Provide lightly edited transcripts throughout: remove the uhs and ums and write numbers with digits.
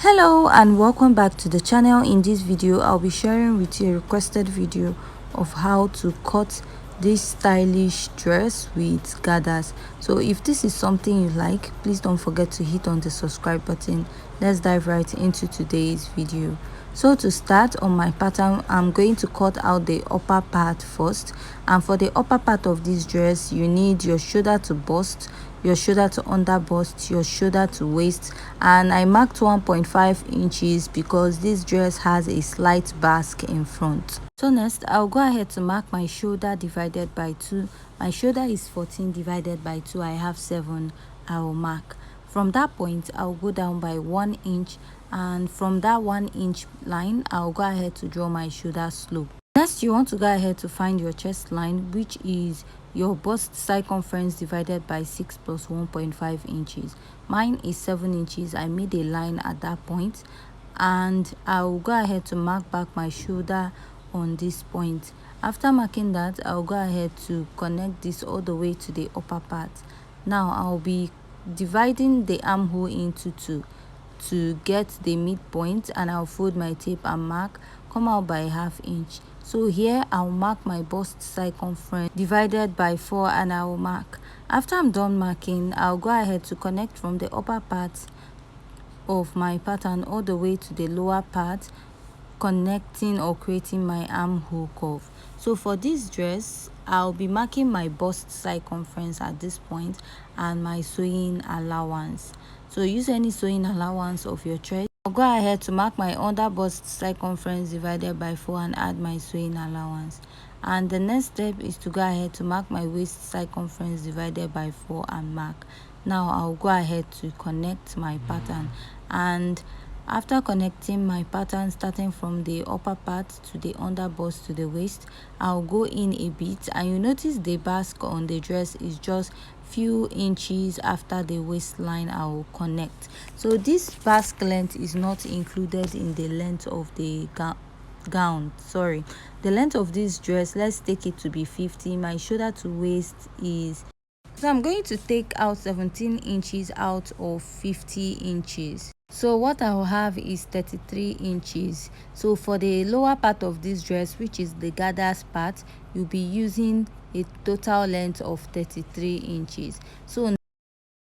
Hello and welcome back to the channel. In this video I'll be sharing with you a requested video of how to cut this stylish dress with gathers. So if this is something you like, please don't forget to hit on the subscribe button. Let's dive right into today's video. So to start, on my pattern I'm going to cut out the upper part first, and for the upper part of this dress you need your shoulder to bust, your shoulder to under bust, your shoulder to waist, and I marked 1.5 inches because this dress has a slight basque in front. So next I'll go ahead to mark my shoulder divided by 2. My shoulder is 14 divided by 2, I have 7. I will mark. From that point I'll go down by 1 inch, and from that 1 inch line I'll go ahead to draw my shoulder slope. Next, you want to go ahead to find your chest line, which is your bust circumference divided by 6 plus 1.5 inches. Mine is 7 inches. I made a line at that point, and I will go ahead to mark back my shoulder on this point. After marking that, I'll go ahead to connect this all the way to the upper part. Now I'll be dividing the armhole into 2 to get the midpoint, and I'll fold my tape and mark, come out by ½ inch. So here I'll mark my bust circumference divided by 4, and I will mark. After I'm done marking, I'll go ahead to connect from the upper part of my pattern all the way to the lower part, connecting or creating my armhole curve. So for this dress I'll be marking my bust circumference at this point and my sewing allowance. So use any sewing allowance of your choice. I'll go ahead to mark my under bust circumference divided by 4 and add my sewing allowance. And the next step is to go ahead to mark my waist circumference divided by 4 and mark. Now I'll go ahead to connect my pattern, and after connecting my pattern starting from the upper part to the under bust to the waist, I'll go in a bit, and you notice the basque on the dress is just few inches after the waistline. I will connect. So this basque length is not included in the length of the gown. Sorry, the length of this dress, let's take it to be 50. My shoulder to waist is, so I'm going to take out 17 inches out of 50 inches. So what I will have is 33 inches. So for the lower part of this dress, which is the gathers part, you'll be using a total length of 33 inches. So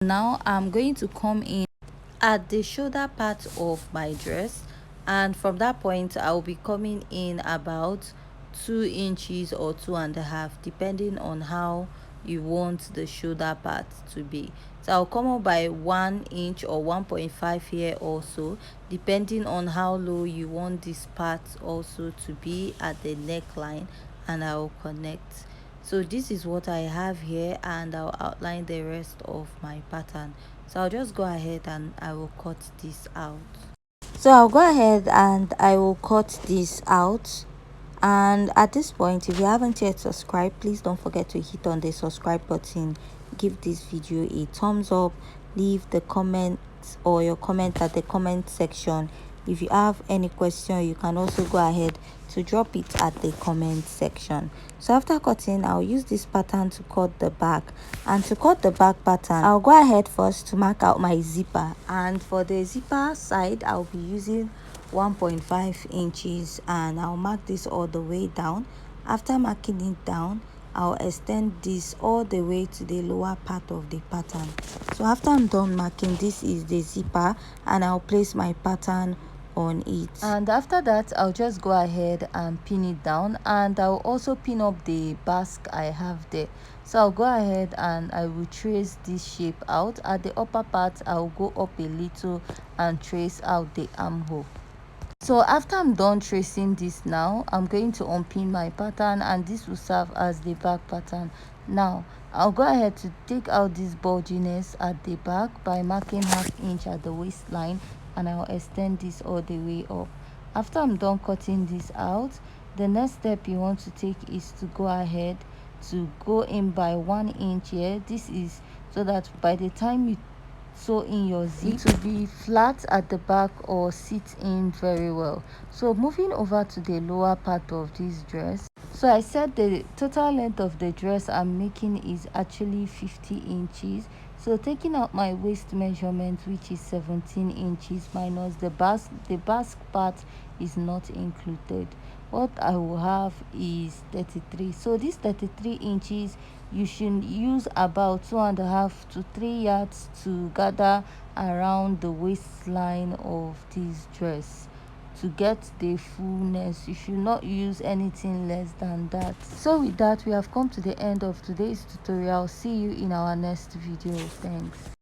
now I'm going to come in at the shoulder part of my dress, and from that point I'll be coming in about 2 inches or 2.5, depending on how you want the shoulder part to be. So I'll come up by 1 inch or 1.5 here also, depending on how low you want this part also to be at the neckline, and I'll connect. So this is what I have here, and I'll outline the rest of my pattern. So I'll just go ahead and I will cut this out. So I'll go ahead and I will cut this out. And at this point, if you haven't yet subscribed, please don't forget to hit on the subscribe button, give this video a thumbs up, leave the comments or your comment at the comment section. If you have any question, you can also go ahead to drop it at the comment section. So after cutting, I'll use this pattern to cut the back. And to cut the back pattern, I'll go ahead first to mark out my zipper, and for the zipper side I'll be using 1.5 inches, and I'll mark this all the way down. After marking it down, I'll extend this all the way to the lower part of the pattern. So after I'm done marking, this is the zipper, and I'll place my pattern on it. And after that, I'll just go ahead and pin it down, and I'll also pin up the basque I have there. So I'll go ahead and I will trace this shape out. At the upper part, I'll go up a little and trace out the armhole. So after I'm done tracing this, now I'm going to unpin my pattern, and this will serve as the back pattern. Now I'll go ahead to take out this bulginess at the back by marking ½ inch at the waistline, and I'll extend this all the way up. After I'm done cutting this out, the next step you want to take is to go ahead to go in by 1 inch here. This is so that by the time you sew in your zip, it will be flat at the back or sit in very well. So moving over to the lower part of this dress, so I said the total length of the dress I'm making is actually 50 inches. So taking out my waist measurement, which is 17 inches minus the basque part is not included, what I will have is 33. So this 33 inches, you should use about 2.5 to 3 yards to gather around the waistline of this dress to get the fullness. You should not use anything less than that. So with that, we have come to the end of today's tutorial. See you in our next video. Thanks.